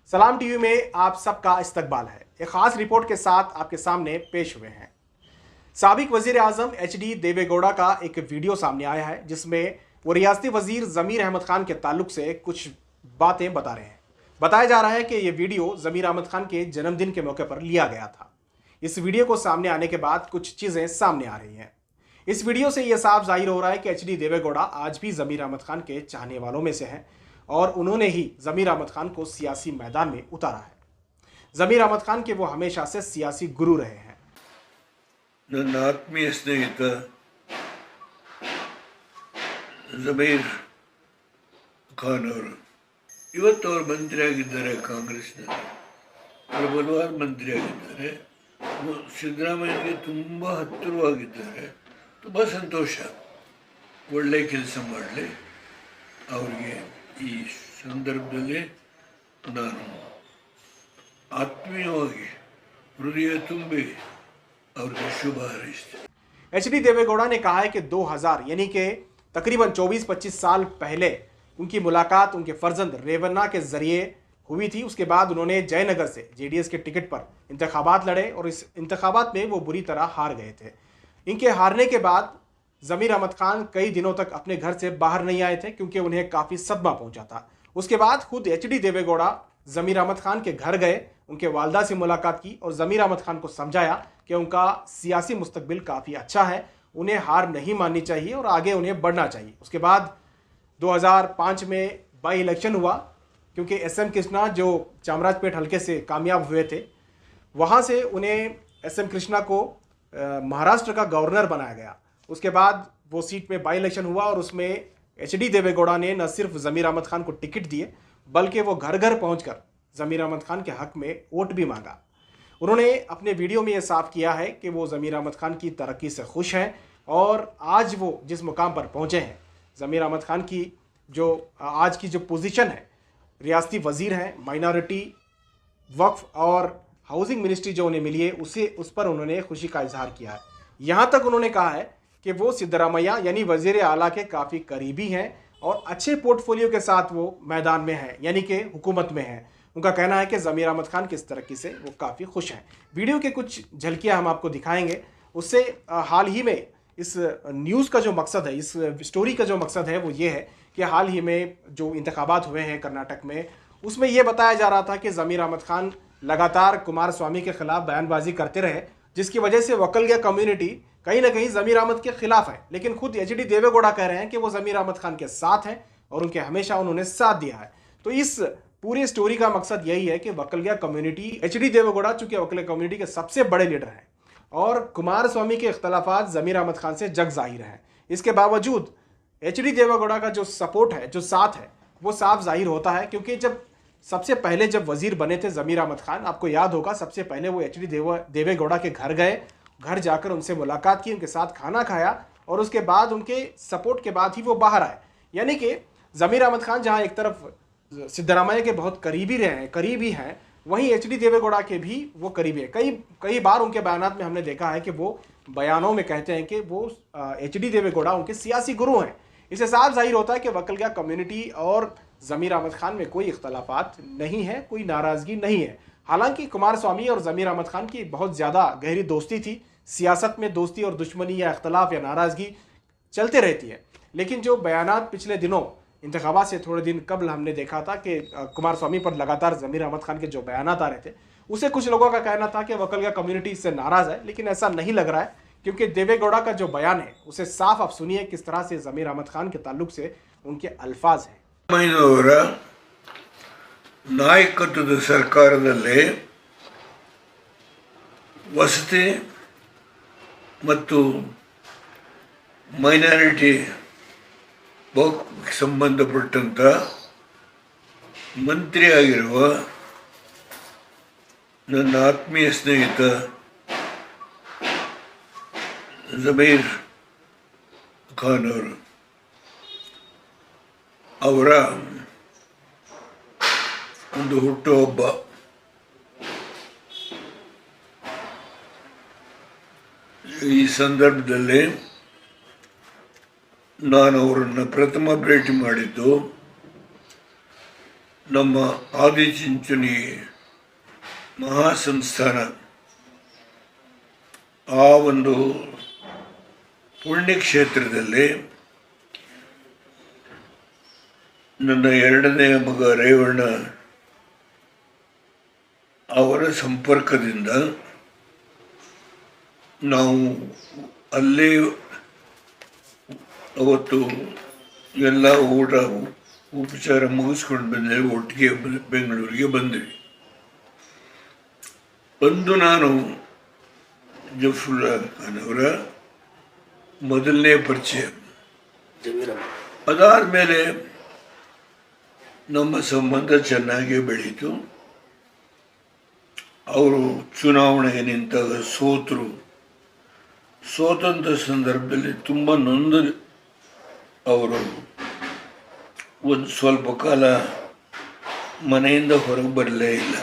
सलाम टीवी में आप सबका इस्तकबाल है। एक खास रिपोर्ट के साथ आपके सामने पेश हुए हैं। साबिक वजीर आजम HD देवेगौड़ा का एक वीडियो सामने आया है जिसमें वो रियासती वजीर ज़मीर अहमद खान के ताल्लुक से कुछ बातें बता रहे हैं। बताया जा रहा है कि यह वीडियो ज़मीर अहमद खान के जन्मदिन के मौके पर लिया गया था। इस वीडियो को सामने आने के बाद कुछ चीज़ें सामने आ रही हैं। इस वीडियो से यह साफ जाहिर हो रहा है कि HD देवेगौड़ा आज भी ज़मीर अहमद खान के चाहने वालों में से हैं और उन्होंने ही ज़मीर अहमद खान को सियासी मैदान में उतारा है। ज़मीर अहमद खान के वो हमेशा से सियासी गुरु रहे हैं। ನನ್ನ ಆತ್ಮೀಯ ಸ್ನೇಹಿತ ಜಮೀರ್ ಖಾನ್ ಅವರು ಇವತ್ತು ಅವರು ಮಂತ್ರಿ ಆಗಿದ್ದಾರೆ ಕಾಂಗ್ರೆಸ್ನಲ್ಲಿ. ಅವರು ಬಲವಾದ ಮಂತ್ರಿ ಆಗಿದ್ದಾರೆ. ಸಿದ್ದರಾಮಯ್ಯನಿಗೆ ತುಂಬ ಹತ್ತಿರವಾಗಿದ್ದಾರೆ. ತುಂಬ ಸಂತೋಷ. ಒಳ್ಳೆ ಕೆಲಸ ಮಾಡಲಿ. ಅವರಿಗೆ ಈ ಸಂದರ್ಭದಲ್ಲಿ ನಾನು ಆತ್ಮೀಯವಾಗಿ ಹೃದಯ ತುಂಬಿ ಅವ್ರಿಗೆ ಶುಭ ಹಾರೈಸ್ತೀನಿ. HD देवेगौड़ा ने कहा है कि 2000 यानी कि तकरीबन 24-25 साल पहले उनकी मुलाकात उनके फर्जंद रेवन्ना के जरिए हुई थी। उसके बाद उन्होंने जयनगर से JDS के टिकट पर इंतखाबात लड़े और इस इंतखाबात में वो बुरी तरह हार गए थे। इनके हारने के बाद ज़मीर अहमद खान कई दिनों तक अपने घर से बाहर नहीं आए थे क्योंकि उन्हें काफ़ी सदमा पहुंचा था। उसके बाद खुद HD देवेगौड़ा ज़मीर अहमद खान के घर गए, उनके वालदा से मुलाकात की और ज़मीर अहमद खान को समझाया कि उनका सियासी मुस्तकबिल काफ़ी अच्छा है, उन्हें हार नहीं माननी चाहिए और आगे उन्हें बढ़ना चाहिए। उसके बाद 2005 में बाई इलेक्शन हुआ क्योंकि SM कृष्णा जो चामराजपेट हल्के से कामयाब हुए थे, वहाँ से उन्हें SM कृष्णा को महाराष्ट्र का गवर्नर बनाया गया। उसके बाद वो सीट में बाई इलेक्शन हुआ और उसमें HD देवेगौड़ा ने न सिर्फ ज़मीर अहमद खान को टिकट दिए बल्कि वो घर घर पहुंचकर ज़मीर अहमद खान के हक में वोट भी मांगा। उन्होंने अपने वीडियो में ये साफ किया है कि वो ज़मीर अहमद खान की तरक्की से खुश हैं और आज वो जिस मुकाम पर पहुंचे हैं, ज़मीर अहमद खान की जो आज की जो पोजीशन है, रियासती वज़ीर हैं, माइनॉरिटी वक्फ और हाउसिंग मिनिस्ट्री जो उन्हें मिली है उस पर उन्होंने खुशी का इजहार किया है। यहाँ तक उन्होंने कहा है कि वो सिद्धरामैया यानी वज़ीर आला के काफ़ी करीबी हैं और अच्छे पोर्टफोलियो के साथ वो मैदान में हैं, यानी कि हुकूमत में हैं। उनका कहना है कि ज़मीर अहमद खान की इस तरक्की से वो काफ़ी खुश हैं। वीडियो के कुछ झलकियां हम आपको दिखाएंगे। उससे हाल ही में इस न्यूज़ का जो मकसद है, इस स्टोरी का जो मकसद है वो ये है कि हाल ही में जो इंतखाबात हुए हैं कर्नाटक में, उसमें यह बताया जा रहा था कि ज़मीर अहमद खान लगातार कुमारस्वामी के खिलाफ बयानबाजी करते रहे, जिसकी वजह से वकलगिया कम्युनिटी कहीं ना कहीं ज़मीर अहमद के खिलाफ है। लेकिन खुद HD देवेगौड़ा कह रहे हैं कि वो ज़मीर अहमद खान के साथ हैं और उनके हमेशा उन्होंने साथ दिया है। तो इस पूरी स्टोरी का मकसद यही है कि वकलगिया कम्युनिटी, HD देवेगौड़ा चूंकि वकलगिया कम्युनिटी के सबसे बड़े लीडर हैं और कुमारस्वामी के इख्तलाफात ज़मीर अहमद खान से जग जाहिर हैं, इसके बावजूद HD देवेगौड़ा का जो सपोर्ट है, जो साथ है, वो साफ जाहिर होता है। क्योंकि सबसे पहले जब वजीर बने थे ज़मीर अहमद खान, आपको याद होगा, सबसे पहले वो HD देवेगौड़ा के घर गए, घर जाकर उनसे मुलाकात की, उनके साथ खाना खाया और उसके बाद उनके सपोर्ट के बाद ही वो बाहर आए। यानी कि ज़मीर अहमद खान जहाँ एक तरफ सिद्धरामैया के बहुत करीबी हैं, वहीं HD देवेगौड़ा के भी वो करीबी है। कई बार उनके बयानात में हमने देखा है कि वो बयानों में कहते हैं कि वो HD देवेगौड़ा उनके सियासी गुरु हैं। इससे साफ जाहिर होता है कि वकलगिया कम्युनिटी और ज़मीर अहमद खान में कोई इख्तलाफात नहीं है, कोई नाराज़गी नहीं है। हालांकि कुमारस्वामी और ज़मीर अहमद खान की बहुत ज़्यादा गहरी दोस्ती थी। सियासत में दोस्ती और दुश्मनी या इख्तलाफ या नाराज़गी चलते रहती है, लेकिन जो बयानात पिछले दिनों इंतखाबात से थोड़े दिन कबल हमने देखा था कि कुमारस्वामी पर लगातार ज़मीर अहमद खान के जो बयानात आ रहे थे, उसे कुछ लोगों का कहना था कि वकलगिया कम्युनिटी इससे नाराज़ है, लेकिन ऐसा नहीं लग रहा है क्योंकि देवेगौड़ा का जो बयान है उसे साफ आप सुनिए किस तरह से ज़मीर अहमद खान के ताल्लुक से उनके अल्फाज हैं। ನಾಯಕತ್ವದ ಸರ್ಕಾರದಲ್ಲಿ ವಸತಿ ಮತ್ತು ಮೈನಾರಿಟಿ ಸಂಬಂಧಪಟ್ಟಂತ ಮಂತ್ರಿ ಆಗಿರುವ ನನ್ನ ಆತ್ಮೀಯ ಸ್ನೇಹಿತ ज़मीर ಖಾನ್ ಅವರ ಒಂದು ಹುಟ್ಟುಹಬ್ಬ ಈ ಸಂದರ್ಭದಲ್ಲಿ ನಾನು ಅವರನ್ನು ಪ್ರಥಮ ಭೇಟಿ ಮಾಡಿದ್ದು ನಮ್ಮ ಆದಿಚುಂಚನಿ ಮಹಾಸಂಸ್ಥಾನ ಆ ಒಂದು ಪುಣ್ಯಕ್ಷೇತ್ರದಲ್ಲಿ ನನ್ನ ಎರಡನೇ ಮಗ ರೇವಣ್ಣ ಅವರ ಸಂಪರ್ಕದಿಂದ ನಾವು ಅಲ್ಲೇ ಅವತ್ತು ಎಲ್ಲ ಊಟ ಉಪಚಾರ ಮುಗಿಸ್ಕೊಂಡು ಬಂದರೆ ಒಟ್ಟಿಗೆ ಬೆಂಗಳೂರಿಗೆ ಬಂದ್ವಿ. ಬಂದು ನಾನು ಜಫರುಲ್ಲಾ ಖಾನ್ ಅವರ ಮೊದಲನೇ ಪರಿಚಯ. ಅದಾದಮೇಲೆ ನಮ್ಮ ಸಂಬಂಧ ಚೆನ್ನಾಗಿ ಬೆಳೀತು. ಅವರು ಚುನಾವಣೆಗೆ ನಿಂತಾಗ ಸೋತಂಥ ಸಂದರ್ಭದಲ್ಲಿ ತುಂಬ ನೊಂದು ಅವರು ಒಂದು ಸ್ವಲ್ಪ ಕಾಲ ಮನೆಯಿಂದ ಹೊರಗೆ ಬರಲೇ ಇಲ್ಲ.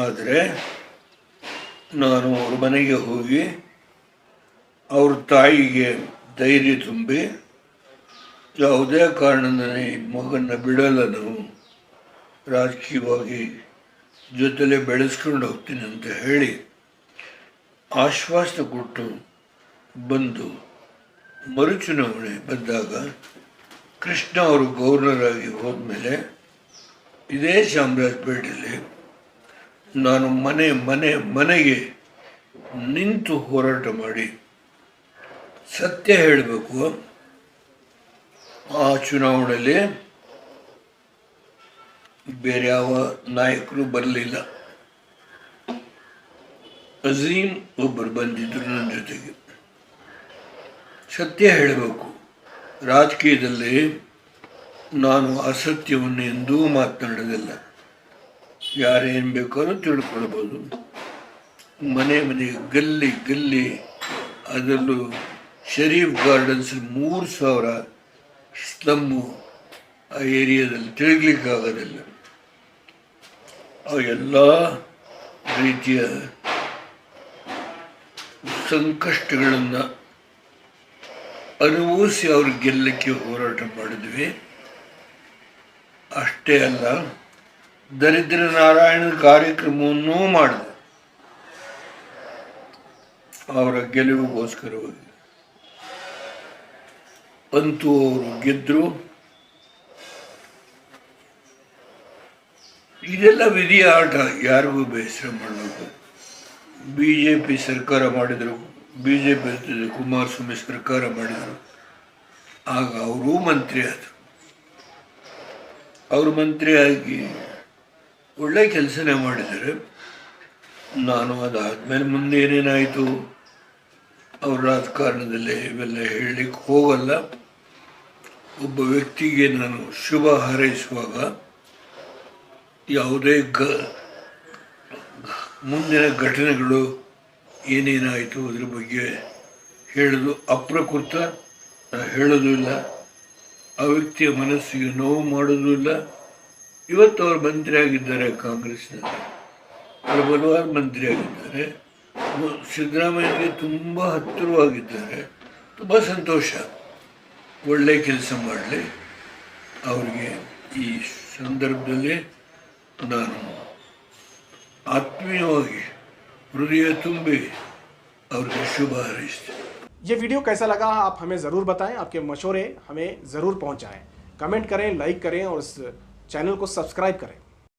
ಆದರೆ ನಾನು ಅವ್ರ ಮನೆಗೆ ಹೋಗಿ ಅವ್ರ ತಾಯಿಗೆ ಧೈರ್ಯ ತುಂಬಿ ಯಾವುದೇ ಕಾರಣದಿಂದ ಮಗನ ಬಿಡಲ್ಲ, ನಾವು ರಾಜಕೀಯವಾಗಿ ಜೊತೆಲೆ ಬೆಳೆಸ್ಕೊಂಡು ಹೋಗ್ತೀನಿ ಅಂತ ಹೇಳಿ ಆಶ್ವಾಸನೆ ಕೊಟ್ಟು ಬಂದು ಮರುಚುನಾವಣೆ ಬಂದಾಗ ಕೃಷ್ಣ ಅವರು ಗವರ್ನರ್ ಆಗಿ ಹೋದ್ಮೇಲೆ ಇದೇ ಚಾಮರಾಜಪೇಟೆಯಲ್ಲಿ ನಾನು ಮನೆಗೆ ನಿಂತು ಹೋರಾಟ ಮಾಡಿ ಸತ್ಯ ಹೇಳಬೇಕು. ಆ ಚುನಾವಣೆಯಲ್ಲಿ ಬೇರೆ ಯಾವ ನಾಯಕರು ಬರಲಿಲ್ಲ. ಅಜೀಮ್ ಒಬ್ಬರು ಬಂದಿದ್ದರು ನನ್ನ ಜೊತೆಗೆ. ಸತ್ಯ ಹೇಳಬೇಕು, ರಾಜಕೀಯದಲ್ಲಿ ನಾನು ಅಸತ್ಯವನ್ನು ಎಂದೂ ಮಾತನಾಡೋದಿಲ್ಲ. ಯಾರೇನು ಬೇಕಾದ್ರೂ ತಿಳ್ಕೊಳ್ಬೋದು. ಮನೆಗೆ ಗಲ್ಲಿ ಅದರಲ್ಲೂ ಶರೀಫ್ ಗಾರ್ಡನ್ಸ್ 3,000 ಸ್ಲಮ್ಮು ಆ ಏರಿಯಾದಲ್ಲಿ ತಿರುಗಲಿಕ್ಕಾಗೋದಿಲ್ಲ. ಆ ಎಲ್ಲ ರೀತಿಯ ಸಂಕಷ್ಟಗಳನ್ನು ಅನುಭವಿಸಿ ಅವ್ರು ಗೆಲ್ಲಕ್ಕೆ ಹೋರಾಟ ಮಾಡಿದ್ವಿ. ಅಷ್ಟೇ ಅಲ್ಲ, ದರಿದ್ರ ನಾರಾಯಣನ ಕಾರ್ಯಕ್ರಮವನ್ನೂ ಮಾಡಿದೆ ಅವರ ಗೆಲುವಿಗೋಸ್ಕರವಾಗಿ. ಅಂತೂ ಅವರು ಗೆದ್ದರು. ಇದೆಲ್ಲ ವಿಧಿಯ ಆಟ, ಯಾರಿಗೂ ಬೇಸರ ಮಾಡಬೇಕು. BJP ಸರ್ಕಾರ ಮಾಡಿದರು, BJP ಕುಮಾರಸ್ವಾಮಿ ಸರ್ಕಾರ ಮಾಡಿದರು. ಆಗ ಅವರೂ ಮಂತ್ರಿ ಆದರು. ಅವರು ಮಂತ್ರಿ ಆಗಿ ಒಳ್ಳೆ ಕೆಲಸನೇ ಮಾಡಿದ್ದಾರೆ. ನಾನು ಅದಾದಮೇಲೆ ಮುಂದೆ ಏನೇನಾಯಿತು ಅವ್ರ ರಾಜಕಾರಣದಲ್ಲಿ ಇವೆಲ್ಲ ಹೇಳಲಿಕ್ಕೆ ಹೋಗಲ್ಲ. ಒಬ್ಬ ವ್ಯಕ್ತಿಗೆ ನಾನು ಶುಭ ಹಾರೈಸುವಾಗ ಯಾವುದೇ ಮುಂದಿನ ಘಟನೆಗಳು ಏನೇನಾಯಿತು ಅದ್ರ ಬಗ್ಗೆ ಹೇಳೋದು ಅಪ್ರಕೃತ, ಹೇಳೋದು ಇಲ್ಲ. ಆ ವ್ಯಕ್ತಿಯ ಮನಸ್ಸಿಗೆ ನೋವು ಮಾಡೋದು ಇಲ್ಲ. ಇವತ್ತು ಅವರು ಮಂತ್ರಿ ಆಗಿದ್ದಾರೆ, ಕಾಂಗ್ರೆಸ್ನಲ್ಲಿ ಅವರು ಬಲವಾದ ಮಂತ್ರಿ ಆಗಿದ್ದಾರೆ. ಸಿದ್ದರಾಮಯ್ಯಗೆ ತುಂಬ ಹತ್ತಿರವಾಗಿದ್ದಾರೆ. ತುಂಬ ಸಂತೋಷ. ಒಳ್ಳೆಯ ಕೆಲಸ ಮಾಡಲಿ. ಅವರಿಗೆ ಈ ಸಂದರ್ಭದಲ್ಲಿ ನಾನು ಆತ್ಮೀಯವಾಗಿ ಹೃದಯ ತುಂಬಿ ಅವ್ರಿಗೆ ಶುಭ ಹಾರೈಸ್ತೇನೆ. ये वीडियो कैसा लगा आप हमें ज़रूर बताएं, आपके मशवरे हमें ज़रूर पहुंचाएं. कमेंट करें, लाइक करें और इस चैनल को सब्सक्राइब करें.